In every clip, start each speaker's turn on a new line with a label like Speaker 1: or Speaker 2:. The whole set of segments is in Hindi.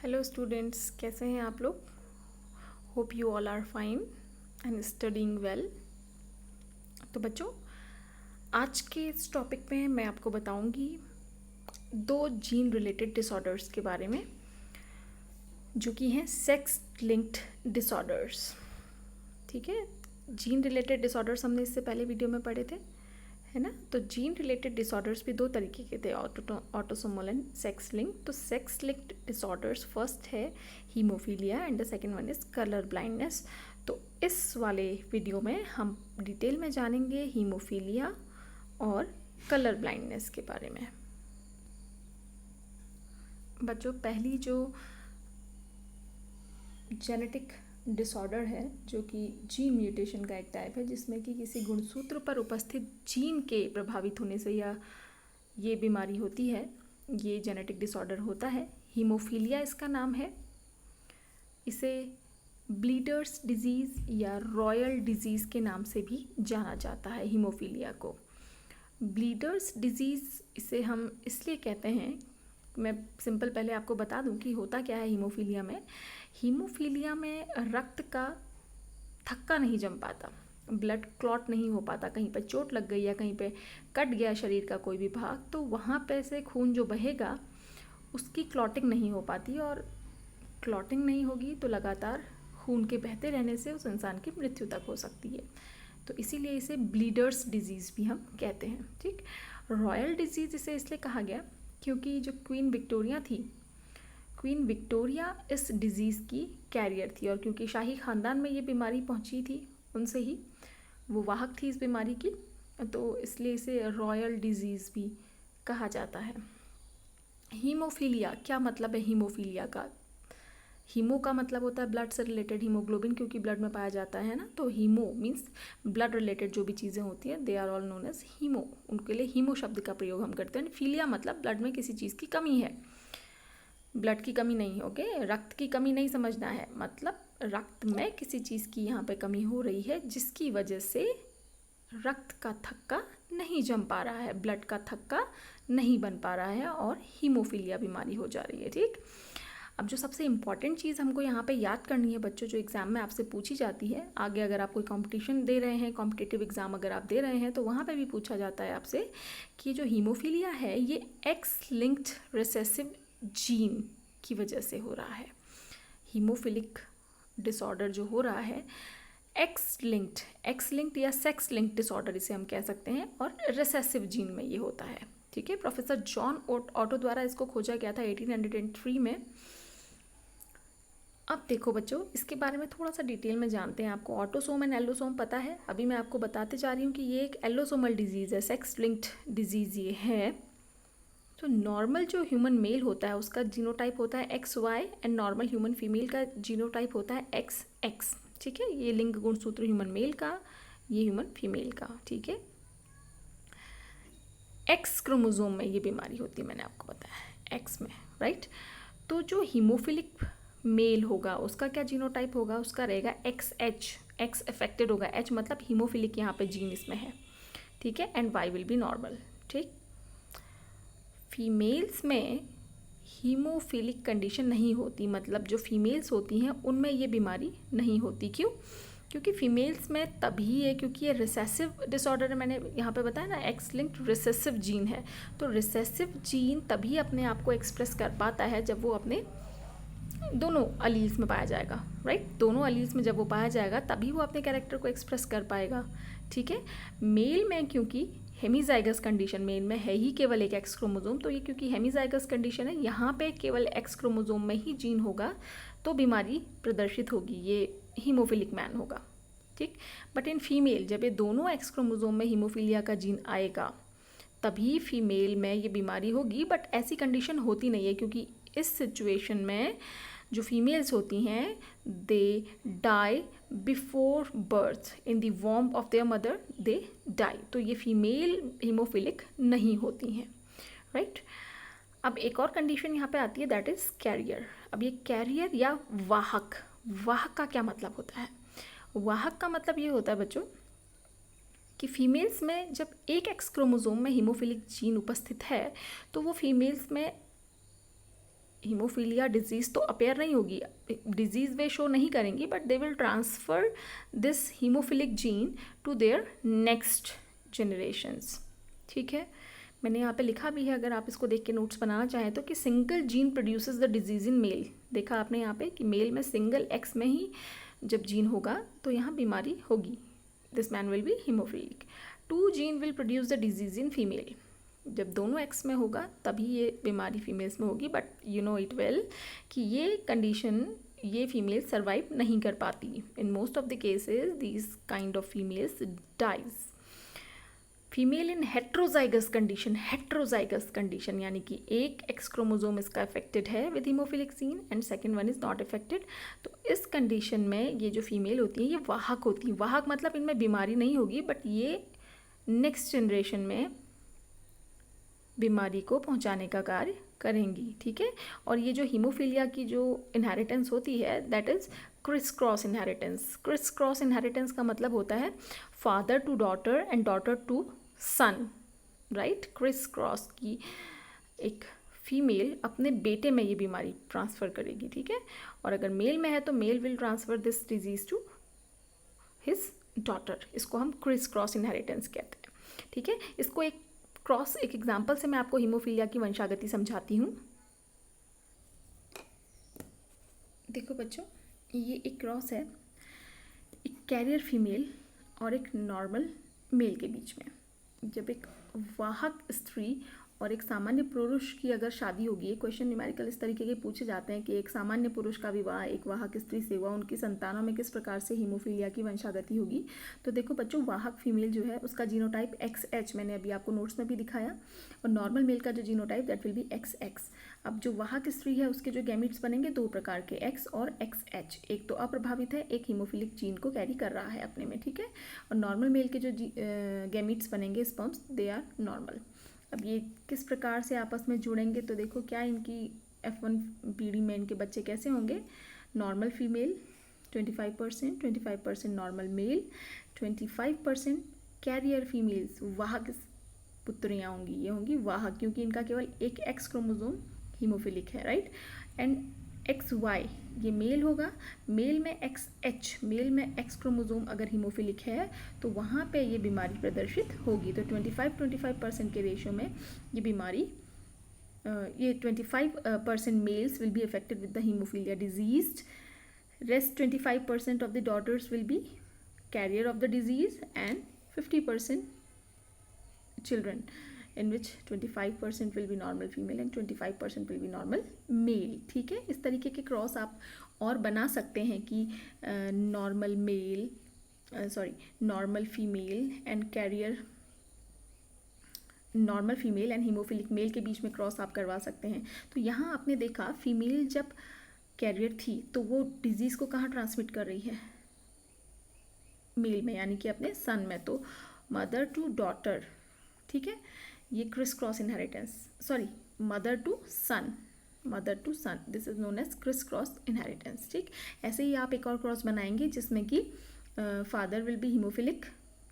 Speaker 1: हेलो स्टूडेंट्स, कैसे हैं आप लोग। Hope you all are fine and studying well. तो बच्चों, आज के इस टॉपिक में मैं आपको बताऊंगी दो जीन रिलेटेड डिसऑर्डर्स के बारे में, जो कि हैं सेक्स लिंक्ड डिसऑर्डर्स। ठीक है, जीन रिलेटेड डिसऑर्डर्स हमने इससे पहले वीडियो में पढ़े थे, है ना। तो जीन रिलेटेड डिसऑर्डर्स भी दो तरीके के थे, ऑटोसोमल एंड सेक्स लिंक। तो सेक्स लिंक्ड डिसऑर्डर्स फर्स्ट है haemophilia and the second one is colour blindness. तो इस वाले वीडियो में हम डिटेल में जानेंगे हीमोफीलिया और कलर ब्लाइंडनेस के बारे में। बच्चों, पहली जो जेनेटिक डिसऑर्डर है, जो कि जीन म्यूटेशन का एक टाइप है, जिसमें कि किसी गुणसूत्र पर उपस्थित जीन के प्रभावित होने से या ये बीमारी होती है, ये जेनेटिक डिसऑर्डर होता है। हीमोफीलिया इसका नाम है। इसे ब्लीडर्स डिजीज़ या रॉयल डिजीज़ के नाम से भी जाना जाता है। हीमोफीलिया को ब्लीडर्स डिजीज़ इसे हम इसलिए कहते हैं, मैं सिंपल पहले आपको बता दूं कि होता क्या है हीमोफीलिया में। हीमोफीलिया में रक्त का थक्का नहीं जम पाता, ब्लड क्लॉट नहीं हो पाता। कहीं पे चोट लग गई या कहीं पे कट गया शरीर का कोई भी भाग, तो वहाँ पे से खून जो बहेगा उसकी क्लॉटिंग नहीं हो पाती, और क्लॉटिंग नहीं होगी तो लगातार खून के बहते रहने से उस इंसान की मृत्यु तक हो सकती है। तो इसीलिए इसे ब्लीडर्स डिजीज़ भी हम कहते हैं। ठीक, रॉयल डिजीज़ इसे इसलिए कहा गया क्योंकि जो क्वीन विक्टोरिया थी, क्वीन विक्टोरिया इस डिज़ीज़ की कैरियर थी, और क्योंकि शाही ख़ानदान में ये बीमारी पहुंची थी, उनसे ही वो वाहक थी इस बीमारी की, तो इसलिए इसे रॉयल डिज़ीज़ भी कहा जाता है। हीमोफीलिया, क्या मतलब है हीमोफीलिया का। हीमो का मतलब होता है ब्लड से रिलेटेड, हीमोग्लोबिन क्योंकि ब्लड में पाया जाता है ना, तो हीमो मीन्स ब्लड रिलेटेड जो भी चीज़ें होती हैं, they are all known as hemo. उनके लिए हीमो शब्द का प्रयोग हम करते हैं। फीलिया मतलब ब्लड में किसी चीज़ की कमी है, ब्लड की कमी नहीं, ओके, रक्त की कमी नहीं समझना है, मतलब रक्त में किसी चीज़ की यहाँ पे कमी हो रही है, जिसकी वजह से रक्त का थक्का नहीं जम पा रहा है, ब्लड का थक्का नहीं बन पा रहा है, और हीमोफीलिया बीमारी हो जा रही है। ठीक, अब जो सबसे इम्पॉर्टेंट चीज़ हमको यहाँ पे याद करनी है बच्चों, जो एग्ज़ाम में आपसे पूछी जाती है, आगे अगर आप कोई कंपटीशन दे रहे हैं, कॉम्पिटिटिव एग्ज़ाम अगर आप दे रहे हैं, तो वहाँ पे भी पूछा जाता है आपसे कि जो हीमोफीलिया है ये एक्स लिंक्ड रिसेसिव जीन की वजह से हो रहा है। हीमोफिलिक डिसऑर्डर जो हो रहा है एक्स लिंक्ड या सेक्स लिंक्ड डिसऑर्डर इसे हम कह सकते हैं, और रिसेसिव जीन में ये होता है। ठीक है, प्रोफेसर जॉन ऑटो द्वारा इसको खोजा गया था 1803 में। अब देखो बच्चों, इसके बारे में थोड़ा सा डिटेल में जानते हैं। आपको ऑटोसोम एंड एलोसोम पता है, अभी मैं आपको बताते जा रही हूँ कि ये एक एलोसोमल डिजीज़ है, सेक्स लिंक्ड डिजीज़ ये है। तो नॉर्मल जो ह्यूमन मेल होता है उसका जीनोटाइप होता है XY, and normal human female का जीनोटाइप होता है XX। ठीक है, ये लिंग गुणसूत्र ह्यूमन मेल का, ये ह्यूमन फीमेल का। ठीक है, X क्रोमोसोम में ये बीमारी होती है, मैंने आपको बताया X में, राइट। तो जो हीमोफिलिक मेल होगा उसका क्या जीनोटाइप होगा, उसका रहेगा XH, X अफेक्टेड होगा, H मतलब हीमोफिलिक यहाँ पे जीन इसमें है। ठीक है, and Y will be normal. ठीक, फीमेल्स में हीमोफिलिक कंडीशन नहीं होती, मतलब जो फीमेल्स होती हैं उनमें ये बीमारी नहीं होती। क्यों? क्योंकि फीमेल्स में तभी है क्योंकि ये रिसेसिव डिसऑर्डर है, मैंने यहाँ पे बताया ना, एक्स लिंक्ड रिसेसिव जीन है। तो रिसेसिव जीन तभी अपने आप को एक्सप्रेस कर पाता है जब वो अपने दोनों अलील्स में पाया जाएगा, राइट। दोनों अलील्स में जब वो पाया जाएगा तभी वो अपने कैरेक्टर को एक्सप्रेस कर पाएगा। ठीक है, मेल में क्योंकि हेमीजाइगस कंडीशन, मेल में है ही केवल एक एक्स क्रोमोसोम, तो ये क्योंकि हेमीजाइगस कंडीशन है, यहाँ पे केवल एक्स क्रोमोसोम में ही जीन होगा तो बीमारी प्रदर्शित होगी, ये हीमोफिलिक मैन होगा। ठीक, बट इन फीमेल जब ये दोनों एक्स क्रोमोसोम में हीमोफीलिया का जीन आएगा तभी फीमेल में ये बीमारी होगी। बट ऐसी कंडीशन होती नहीं है, क्योंकि इस सिचुएशन में जो फीमेल्स होती हैं they die before birth in the वॉर्म of their mother, they die. तो ये फीमेल हीमोफिलिक नहीं होती हैं, राइट। अब एक और कंडीशन यहाँ पे आती है, दैट इज़ कैरियर। अब ये कैरियर या वाहक, वाहक का क्या मतलब होता है। वाहक का मतलब ये होता है बच्चों कि फीमेल्स में जब एक एक्स क्रोमोसोम में हीमोफिलिक जीन उपस्थित है तो वो फीमेल्स में हीमोफीलिया डिजीज़ तो अपेयर नहीं होगी, डिजीज़ वे शो नहीं करेंगी, but they will transfer this haemophilic gene to their next generations. ठीक है, मैंने यहाँ पे लिखा भी है, अगर आप इसको देख के नोट्स बनाना चाहें तो, कि single gene produces the disease in male. देखा आपने यहाँ पे कि मेल में सिंगल एक्स में ही जब जीन होगा तो यहाँ बीमारी होगी, this man will be haemophilic. 2 gene will produce the disease in female. जब दोनों एक्स में होगा तभी ये बीमारी फीमेल्स में होगी, but you know it well कि ये कंडीशन ये फीमेल सर्वाइव नहीं कर पाती। In most of the cases these kind of females dies. Female in heterozygous condition यानी कि एक एक्स क्रोमोजोम इसका अफेक्टेड है with haemophilic gene and second one is not affected. तो इस कंडीशन में ये जो फीमेल होती है ये वाहक होती है। वाहक मतलब इनमें बीमारी नहीं होगी, बट ये नेक्स्ट जनरेशन में बीमारी को पहुंचाने का कार्य करेंगी। ठीक है, और ये जो हीमोफीलिया की जो इनहेरिटेंस होती है that is criss cross inheritance. Criss cross inheritance का मतलब होता है father to daughter and daughter to son, right. Criss cross की एक फीमेल अपने बेटे में ये बीमारी ट्रांसफ़र करेगी। ठीक है, और अगर मेल में है तो male will transfer this disease to his daughter. इसको हम क्रिस क्रॉस इनहेरिटेंस कहते हैं। ठीक है, इसको एक एग्जाम्पल से मैं आपको हीमोफीलिया की वंशागति समझाती हूँ। देखो बच्चों, ये एक क्रॉस है एक कैरियर फीमेल और एक नॉर्मल मेल के बीच में। जब एक वाहक स्त्री और एक सामान्य पुरुष की अगर शादी होगी, क्वेश्चन न्यूमेरिकल इस तरीके के पूछे जाते हैं कि एक सामान्य पुरुष का विवाह एक वाहक स्त्री से हुआ, उनकी संतानों में किस प्रकार से हीमोफीलिया की वंशागति होगी। तो देखो बच्चों, वाहक फीमेल जो है उसका जीनोटाइप XX, मैंने अभी आपको नोट्स में भी दिखाया, और नॉर्मल मेल का जो genotype that will B XX। अब जो वाहक स्त्री है उसके जो गैमीट्स बनेंगे 2 प्रकार के, X और XH। एक तो अप्रभावित है, एक हीमोफिलिक जीन को कैरी कर रहा है अपने में। ठीक है, और नॉर्मल मेल के जो गैमीट्स बनेंगे स्पर्म्स दे आर नॉर्मल। अब ये किस प्रकार से आपस में जुड़ेंगे, तो देखो क्या इनकी F1 पीढ़ी में इनके बच्चे कैसे होंगे। Normal female 25%, normal male 25%, carrier females वाहक पुत्रियाँ होंगी, ये होंगी वाहक, क्योंकि इनका केवल एक एक्स क्रोमोजोम हीमोफिलिक है, राइट। एंड XY ये मेल होगा, मेल में XH, मेल में एक्स क्रोमोजोम अगर हीमोफिलिक है तो वहाँ पे ये बीमारी प्रदर्शित होगी। तो 25% के रेशियो में ये बीमारी, ये 25% males will be affected with the haemophilia disease, rest 25% of the daughters will be carrier of the disease and 50% children in which 25% will be normal female and 25% will be normal male। ठीक है, इस तरीके के क्रॉस आप और बना सकते हैं कि normal female and carrier, normal female and haemophilic male के बीच में क्रॉस आप करवा सकते हैं। तो यहाँ आपने देखा फीमेल जब कैरियर थी तो वो डिजीज़ को कहाँ ट्रांसमिट कर रही है, मेल में, यानी कि अपने सन में। तो मदर टू डॉटर, ठीक है, ये criss cross inheritance, sorry mother to son, this is known as criss cross inheritance. ठीक, ऐसे ही आप एक और क्रॉस बनाएंगे जिसमें कि फादर विल बी हीमोफिलिक,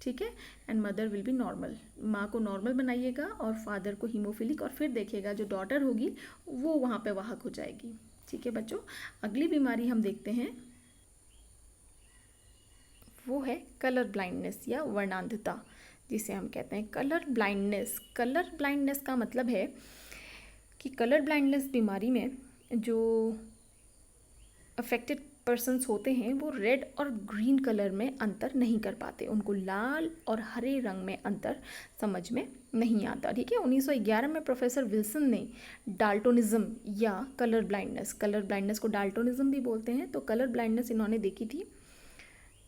Speaker 1: ठीक है, and mother will be normal. माँ को नॉर्मल बनाइएगा और फादर को हीमोफिलिक, और फिर देखिएगा जो डॉटर होगी वो वहाँ पे वाहक हो जाएगी। ठीक है बच्चों, अगली बीमारी हम देखते हैं, वो है कलर ब्लाइंडनेस या वर्णांधता, जिसे हम कहते हैं कलर ब्लाइंडनेस। कलर ब्लाइंडनेस का मतलब है कि कलर ब्लाइंडनेस बीमारी में जो अफेक्टेड पर्सन्स होते हैं वो रेड और ग्रीन कलर में अंतर नहीं कर पाते, उनको लाल और हरे रंग में अंतर समझ में नहीं आता। ठीक है, 1911 में प्रोफेसर विल्सन ने डाल्टोनिज्म या कलर ब्लाइंडनेस को डाल्टोनिज्म भी बोलते हैं, तो कलर ब्लाइंडनेस इन्होंने देखी थी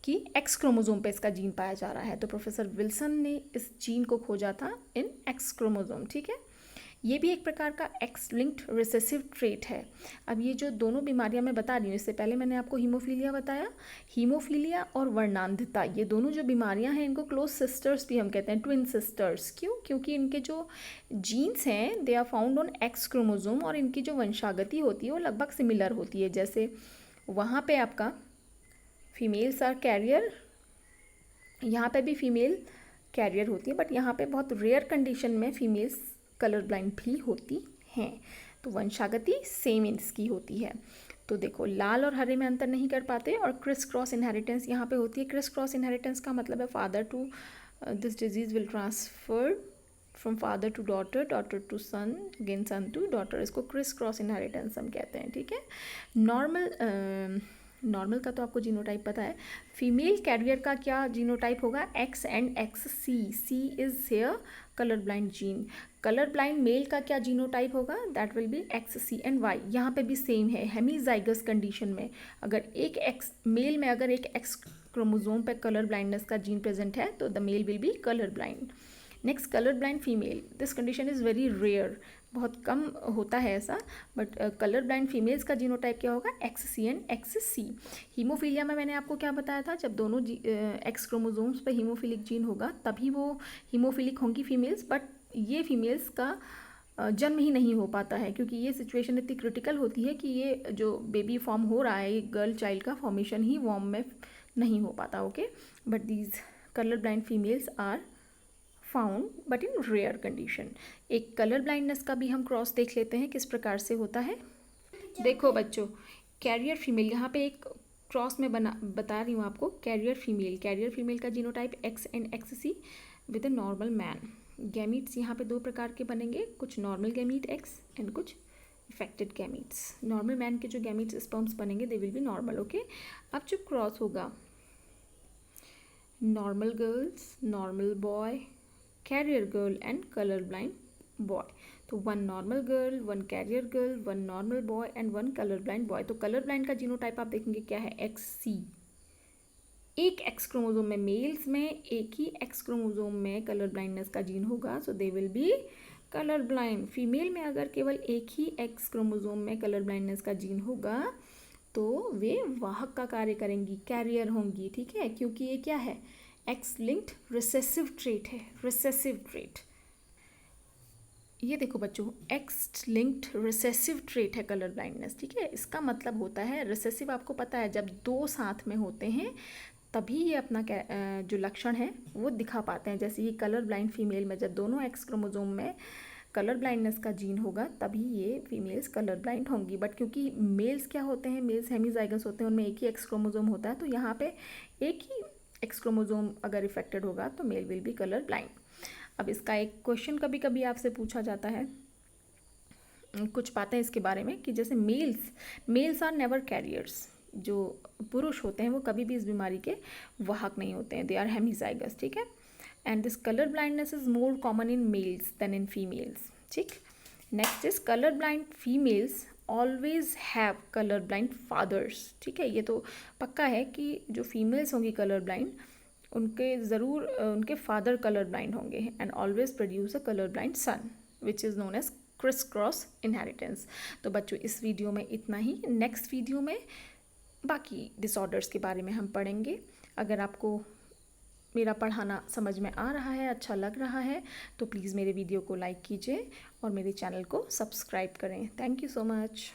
Speaker 1: कि एक्स क्रोमोजोम पे इसका जीन पाया जा रहा है। तो प्रोफेसर विल्सन ने इस जीन को खोजा था इन एक्स क्रोमोजोम। ठीक है, ये भी एक प्रकार का एक्स लिंक्ड रिसेसिव ट्रेट है। अब ये जो दोनों बीमारियां मैं बता रही हूँ, इससे पहले मैंने आपको हीमोफीलिया बताया, हीमोफीलिया और वर्णांधता, ये दोनों जो बीमारियां हैं इनको क्लोज सिस्टर्स भी हम कहते हैं, ट्विन सिस्टर्स। क्यों? क्योंकि इनके जो जीन्स हैं they are found on X chromosome, और इनकी जो वंशागति होती है वो लगभग सिमिलर होती है। जैसे वहाँ पे आपका फीमेल्स आर कैरियर, यहाँ पे भी फीमेल कैरियर होती है, बट यहाँ पे बहुत रेयर कंडीशन में फीमेल्स कलर ब्लाइंड भी होती हैं। तो वंशागति सेम इसकी होती है। तो देखो लाल और हरे में अंतर नहीं कर पाते, और क्रिस क्रॉस इनहेरिटेंस यहाँ पे होती है। क्रिस क्रॉस इनहेरिटेंस का मतलब है father to, this disease will transfer from father to daughter, daughter to son, again son to daughter. इसको क्रिस क्रॉस इनहेरिटेंस हम कहते हैं, ठीक है। नॉर्मल का तो आपको जीनोटाइप पता है। फीमेल कैरियर का क्या जीनोटाइप होगा? X and X C. C is here colour blind gene. Colour blind male का क्या जीनोटाइप होगा? That will be X C and Y. यहाँ पे भी सेम है, हेमीजाइगस कंडीशन में अगर एक एक्स मेल में अगर एक एक्स क्रोमोजोम पे कलर ब्लाइंडनेस का जीन प्रेजेंट है तो the male will be colour blind. Next, colour blind female. This condition is very rare, बहुत कम होता है ऐसा, बट कलर ब्लाइंड फीमेल्स का जीनोटाइप क्या होगा? X C and X C. Haemophilia में मैंने आपको क्या बताया था? जब दोनों एक्स क्रोमोजोम्स पे हीमोफिलिक जीन होगा तभी वो हीमोफिलिक होंगी फीमेल्स, बट ये फीमेल्स का जन्म ही नहीं हो पाता है, क्योंकि ये सिचुएशन इतनी क्रिटिकल होती है कि ये जो बेबी फॉर्म हो रहा है, ये गर्ल चाइल्ड का फॉर्मेशन ही वॉर्म में नहीं हो पाता, okay. But these colour blind females are found but in rare condition. एक कलर ब्लाइंडनेस का भी हम क्रॉस देख लेते हैं किस प्रकार से होता है। देखो बच्चों, कैरियर फीमेल, यहाँ पे एक क्रॉस में बता रही हूँ आपको। कैरियर फीमेल का genotype X and X C with a normal man. Gametes यहाँ पे दो प्रकार के बनेंगे, कुछ नॉर्मल गैमीट एक्स एंड कुछ इफेक्टेड गैमीट्स। नॉर्मल मैन के जो गैमीट्स स्पर्म्स बनेंगे they will be normal, okay. अब जो क्रॉस होगा, normal girls, normal boy, carrier girl and colour blind boy. तो one normal girl, one carrier girl, one normal boy and one colour blind boy. तो कलर ब्लाइंड का जीनोटाइप आप देखेंगे क्या है? X C. एक एक्स क्रोमोजोम में मेल्स में एक ही एक्स क्रोमोजोम में कलर ब्लाइंडनेस का जीन होगा, so they will be colour blind. Female में अगर केवल एक ही एक्स क्रोमोजोम में कलर ब्लाइंडनेस का जीन होगा तो वे वाहक का कार्य करेंगी, कैरियर होंगी, ठीक है, क्योंकि ये क्या है? एक्स लिंक्ड रिसेसिव ट्रेट है, रिसेसिव ट्रेट। ये देखो बच्चों, एक्स लिंक्ड रिसेसिव ट्रेट है कलर ब्लाइंडनेस, ठीक है। इसका मतलब होता है रिसेसिव, आपको पता है जब दो साथ में होते हैं तभी ये अपना जो लक्षण है वो दिखा पाते हैं। जैसे ये कलर ब्लाइंड फीमेल में जब दोनों एक्स क्रोमोजोम में कलर ब्लाइंडनेस का जीन होगा तभी ये फीमेल्स कलर ब्लाइंड होंगी। बट क्योंकि मेल्स क्या होते हैं, मेल्स हेमीजाइगस होते हैं, उनमें एक ही एक्स क्रोमोजोम होता है, तो यहाँ पे एक ही एक्स क्रोमोजोम अगर इफेक्टेड होगा तो male will be colour blind. अब इसका एक क्वेश्चन कभी कभी आपसे पूछा जाता है, कुछ बातें इसके बारे में, कि जैसे मेल्स आर नेवर कैरियर्स। जो पुरुष होते हैं वो कभी भी इस बीमारी के वाहक नहीं होते हैं, दे आर हेमीजाइगस, ठीक है। And this colour blindness is more common in males than in females, ठीक। Next is colour blind females always have colour blind fathers, ठीक है। ये तो पक्का है कि जो फीमेल्स होंगी कलर ब्लाइंड उनके ज़रूर उनके फादर कलर ब्लाइंड होंगे, and always produce a colour blind son which is known as criss cross inheritance. तो बच्चों इस वीडियो में इतना ही। नेक्स्ट वीडियो में बाकी डिसऑर्डर्स के बारे में हम पढ़ेंगे। अगर आपको मेरा पढ़ाना समझ में आ रहा है, अच्छा लग रहा है, तो प्लीज़ मेरे वीडियो को लाइक कीजिए और मेरे चैनल को सब्सक्राइब करें। Thank you so much.